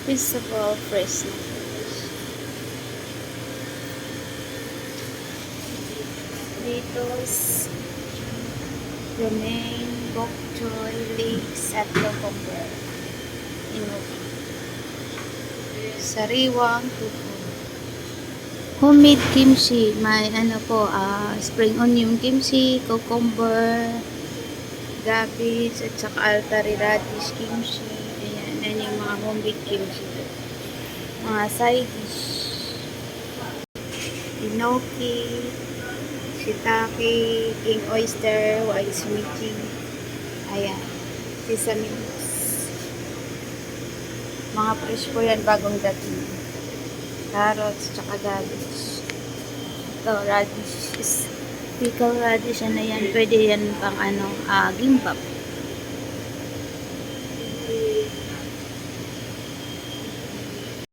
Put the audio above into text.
Vegetable fresh na. Dito is romaine, bok choy, leeks, at cucumber. Inuwi. Sariwang tupo. Homemade kimchi. May ano po, spring onion kimchi, cucumber, cabbage, at saka altari radish kimchi. Ayan, yan yung mga homemade kimchi. Mga side dish. Enoki, shiitake, king oyster, white smichi. Ayan, sesame mix. Mga fresh po yan, bagong dating. Carrots, tsaka cabbage. Ito, radish. Pickled radish, ano yan. Pwede yan pang gimbap.